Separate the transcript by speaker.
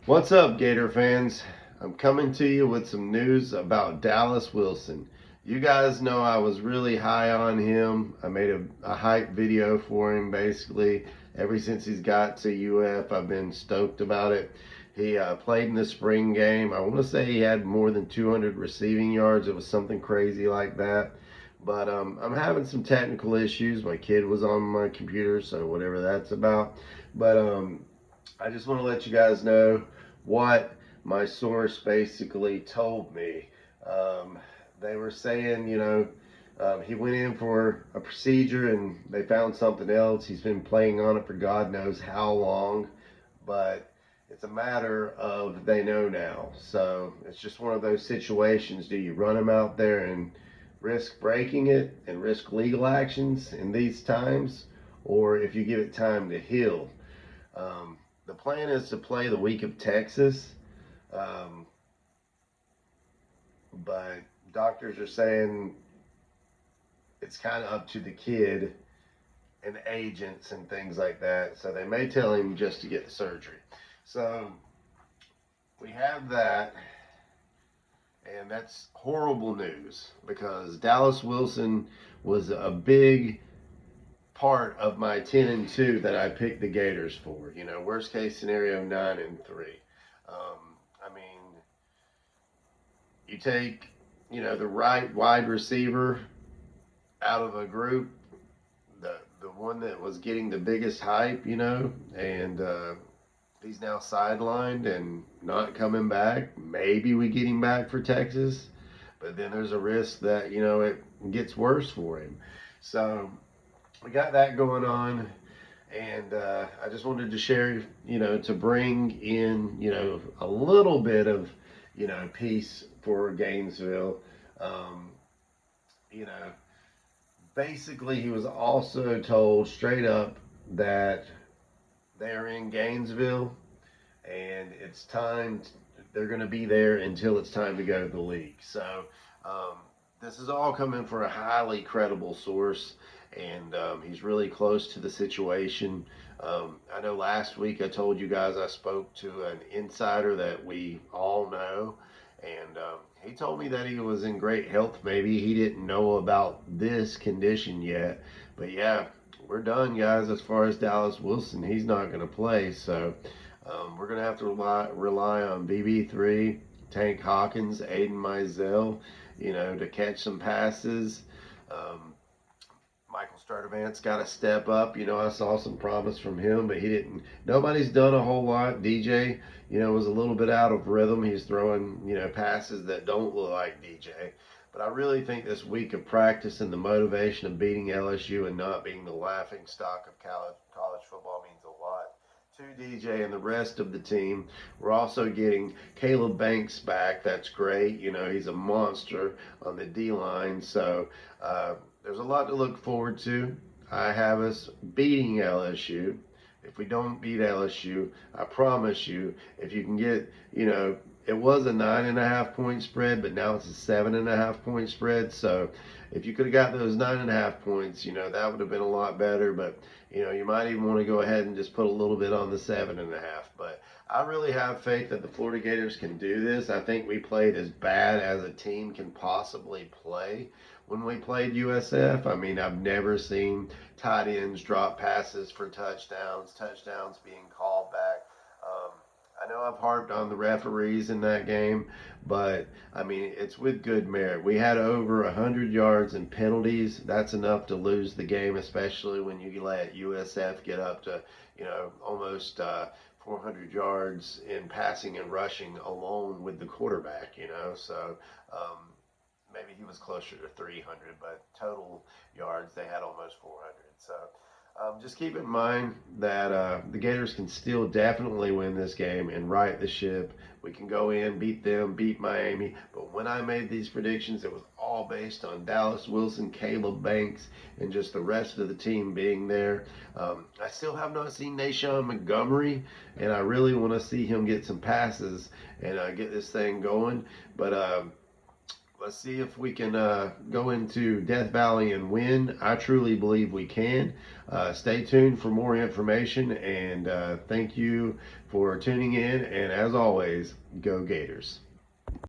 Speaker 1: What's up, Gator fans? I'm coming to you with some news about Dallas Wilson. You guys know I was really high on him. I made a hype video for him basically. Ever since he's got to UF, I've been stoked about it. He played in the spring game. I want to say he had more than 200 receiving yards. It was something crazy like that. But I'm having some technical issues. My kid was on my computer, so whatever that's about. But I just want to let you guys know what my source basically told me. Um, they were saying, he went in for a procedure and they found something else. He's been playing on it for God knows how long, but it's a matter of they know now. So it's just one of those situations. Do you run him out there and risk breaking it and risk legal actions in these times, or if you give it time to heal? Um, the plan is to play the week of Texas, um, but doctors are saying it's kind of up to the kid and agents and things like that. So they may tell him just to get the surgery. So we have that, and that's horrible news because Dallas Wilson was a big part of my 10-2 that I picked the Gators for. Worst case scenario, 9-3. I mean, you take, the right wide receiver out of a group, the one that was getting the biggest hype, and he's now sidelined and not coming back. Maybe we get him back for Texas, but then there's a risk that it gets worse for him. So we got that going on, and I just wanted to share, to bring in, a little bit of, peace for Gainesville. Um, you know, Basically, he was also told straight up that they're in Gainesville and it's time. They're going to be there until it's time to go to the league. So um, this is all coming from a highly credible source, and he's really close to the situation. I know last week I told you guys I spoke to an insider that we all know, and he told me that he was in great health. Maybe he didn't know about this condition yet, but yeah, we're done, guys. As far as Dallas Wilson, he's not going to play. So we're going to have to rely on BB3, Tank Hawkins, Aiden Mizell, to catch some passes. Um, Michael Sturdivant's got to step up. I saw some promise from him, but he didn't. Nobody's done a whole lot. DJ, was a little bit out of rhythm. He's throwing, passes that don't look like DJ. But I really think this week of practice and the motivation of beating LSU and not being the laughing stock of college football means a lot to DJ and the rest of the team. We're also getting Caleb Banks back. That's great. He's a monster on the D line. So there's a lot to look forward to. I have us beating LSU. If we don't beat LSU, I promise you, if you can get, it was a 9.5 point spread, but now it's a 7.5 point spread. So if you could have got those 9.5 points, that would have been a lot better. But you might even want to go ahead and just put a little bit on the 7.5. But I really have faith that the Florida Gators can do this. I think we played as bad as a team can possibly play when we played USF. I mean, I've never seen tight ends drop passes for touchdowns being called back. Um, I know I've harped on the referees in that game, but I mean, it's with good merit. We had over 100 yards in penalties. That's enough to lose the game, especially when you let USF get up to, almost 400 yards in passing and rushing alone with the quarterback. So um, maybe he was closer to 300, but total yards, they had almost 400. So just keep in mind that the Gators can still definitely win this game and right the ship. We can go in, beat them, beat Miami. But when I made these predictions, it was all based on Dallas Wilson, Caleb Banks, and just the rest of the team being there. I still have not seen Nashawn Montgomery, and I really want to see him get some passes and get this thing going. But Let's see if we can go into Death Valley and win. I truly believe we can. Stay tuned for more information, and thank you for tuning in. And as always, go Gators.